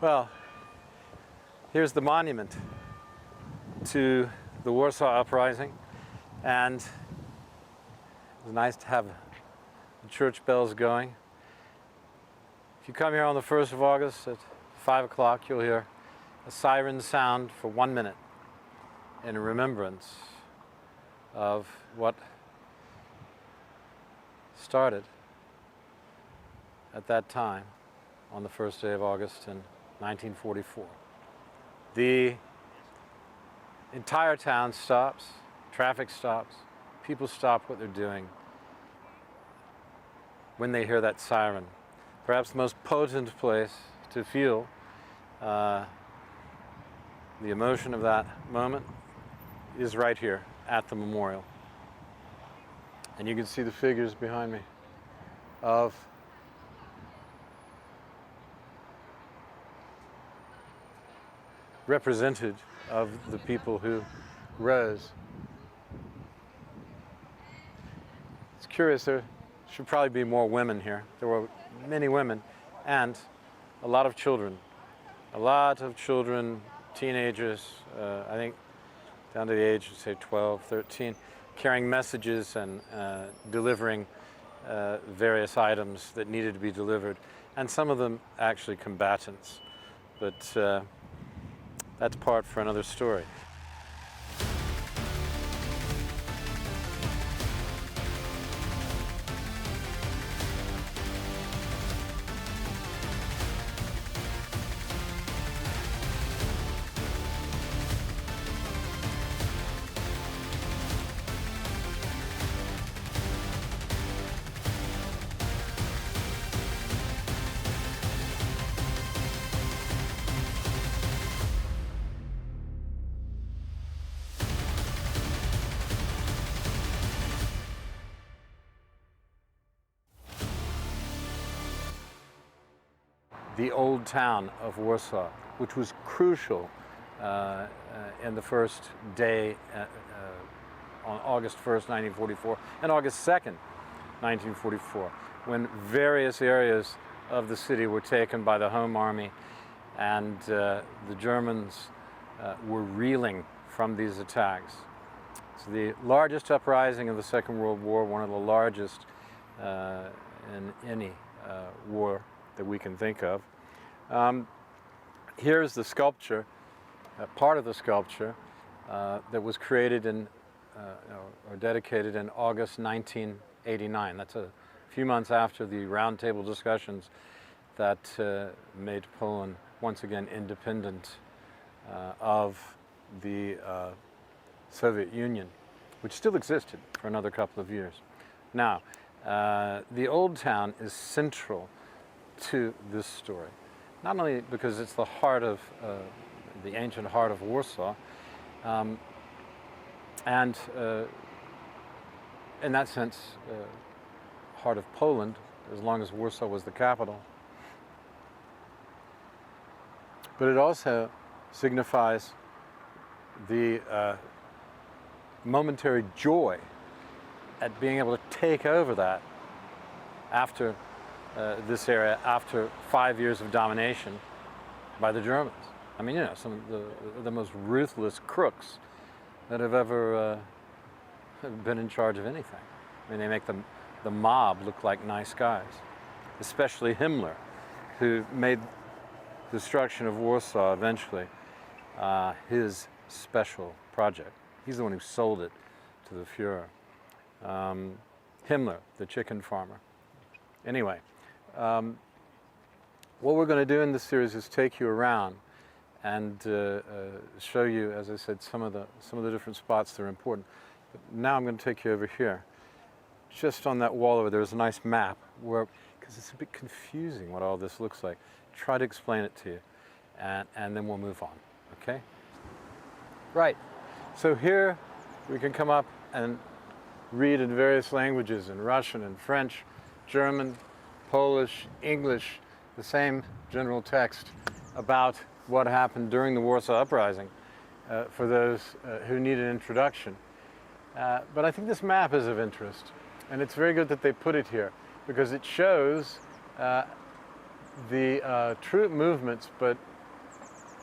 Well, here's the monument to the Warsaw Uprising, and it was nice to have the church bells going. If you come here on the 1st of August at 5 o'clock, you'll hear a siren sound for 1 minute in remembrance of what started at that time on the first day of August in 1944. The entire town stops, traffic stops, people stop what they're doing when they hear that siren. Perhaps the most potent place to feel the emotion of that moment is right here at the memorial. And you can see the figures behind me of represented of the people who rose. It's curious, there should probably be more women here. There were many women and a lot of children. A lot of children, teenagers, I think down to the age of say 12, 13, carrying messages and delivering various items that needed to be delivered. And some of them actually combatants. But that's part for another story. The old town of Warsaw, which was crucial in the first day on August 1st, 1944, and August 2nd, 1944, when various areas of the city were taken by the Home Army, and the Germans were reeling from these attacks. It's the largest uprising of the Second World War, one of the largest in any war that we can think of. Here's the sculpture, part of the sculpture that was created in or dedicated in August 1989. That's a few months after the roundtable discussions that made Poland once again independent of the Soviet Union, which still existed for another couple of years. Now, the old town is central to this story, not only because it's the heart of the ancient heart of Warsaw, and in that sense, heart of Poland, as long as Warsaw was the capital. But it also signifies the momentary joy at being able to take over that after this area, after 5 years of domination by the Germans. I mean, you know, some of the most ruthless crooks that have ever been in charge of anything. I mean, they make the mob look like nice guys, especially Himmler, who made the destruction of Warsaw eventually his special project. He's the one who sold it to the Fuhrer. Himmler, the chicken farmer. Anyway, what we're going to do in this series is take you around and show you, as I said, some of the different spots that are important. But now I'm going to take you over here. Just on that wall over there is a nice map where, because it's a bit confusing what all this looks like. Try to explain it to you, and then we'll move on. Okay? Right. So here we can come up and read in various languages, in Russian and French, German, Polish, English, the same general text about what happened during the Warsaw Uprising for those who need an introduction. But I think this map is of interest, and it's very good that they put it here because it shows the troop movements, but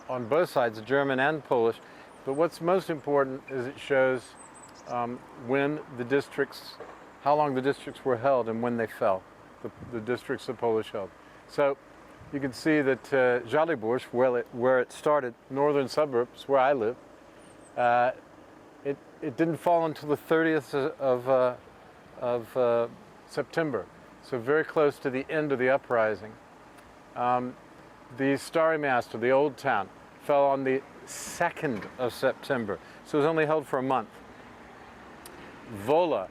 on both sides, German and Polish. But what's most important is it shows when the districts, how long the districts were held and when they fell, the districts the Polish held. So you can see that Żoliborz, where it started, northern suburbs where I live, it didn't fall until the 30th of September, so very close to the end of the uprising. The Stary Miasto, the old town, fell on the 2nd of September, so it was only held for a month. Wola,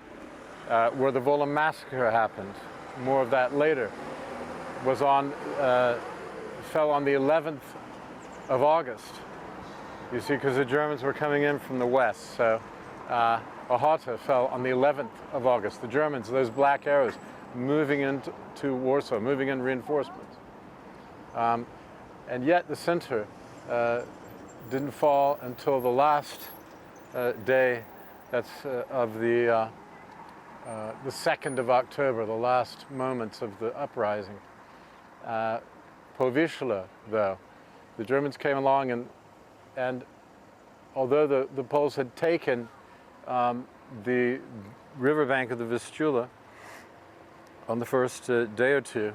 where the Wola massacre happened, more of that later, was fell on the 11th of August. You see, because the Germans were coming in from the west, so Ochota fell on the 11th of August. The Germans, those black arrows, moving into Warsaw, moving in reinforcements. And yet the center didn't fall until the last day, that's of the 2nd of October, the last moments of the uprising. Powierzchla, though, the Germans came along and although the Poles had taken the riverbank of the Vistula on the first day or two,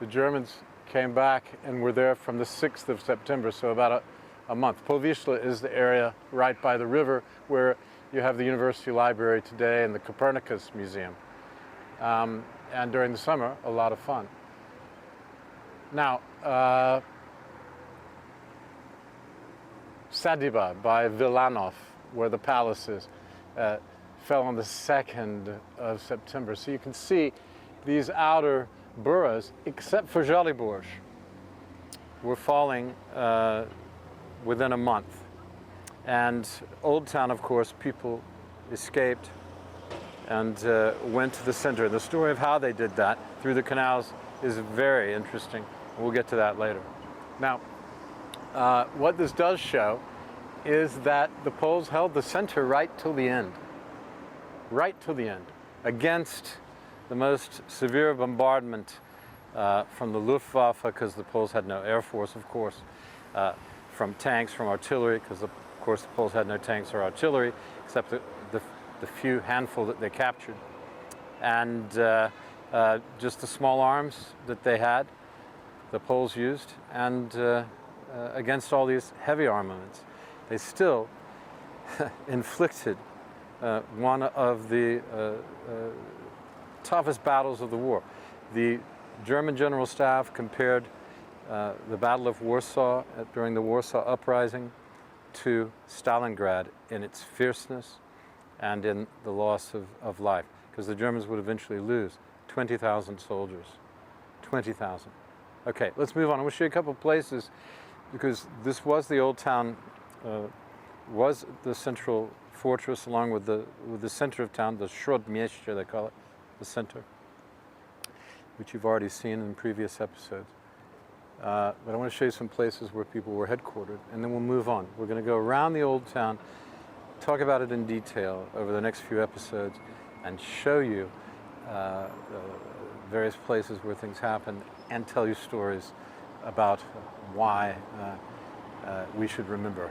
the Germans came back and were there from the 6th of September, so about a month. Powierzchla is the area right by the river where you have the University Library today and the Copernicus Museum. And during the summer, a lot of fun. Now, Sadiba by Wilanów, where the palace is, fell on the 2nd of September. So you can see these outer boroughs, except for Żoliborz, were falling within a month. And Old Town, of course, people escaped and went to the center. The story of how they did that through the canals is very interesting. We'll get to that later. Now, what this does show is that the Poles held the center right till the end. Right till the end. Against the most severe bombardment from the Luftwaffe, because the Poles had no air force, of course, from tanks, from artillery, because of course the Poles had no tanks or artillery, except the few handful that they captured. And just the small arms that they had, the Poles used, and against all these heavy armaments, they still inflicted one of the toughest battles of the war. The German General Staff compared the Battle of Warsaw during the Warsaw Uprising to Stalingrad in its fierceness and in the loss of life, because the Germans would eventually lose 20,000 soldiers. 20,000. Okay, let's move on. I want to show you a couple of places, because this was the old town, was the central fortress, along with the center of town, the Śródmieście they call it, the center, which you've already seen in previous episodes. But I want to show you some places where people were headquartered, and then we'll move on. We're going to go around the old town, talk about it in detail over the next few episodes, and show you various places where things happened, and tell you stories about why we should remember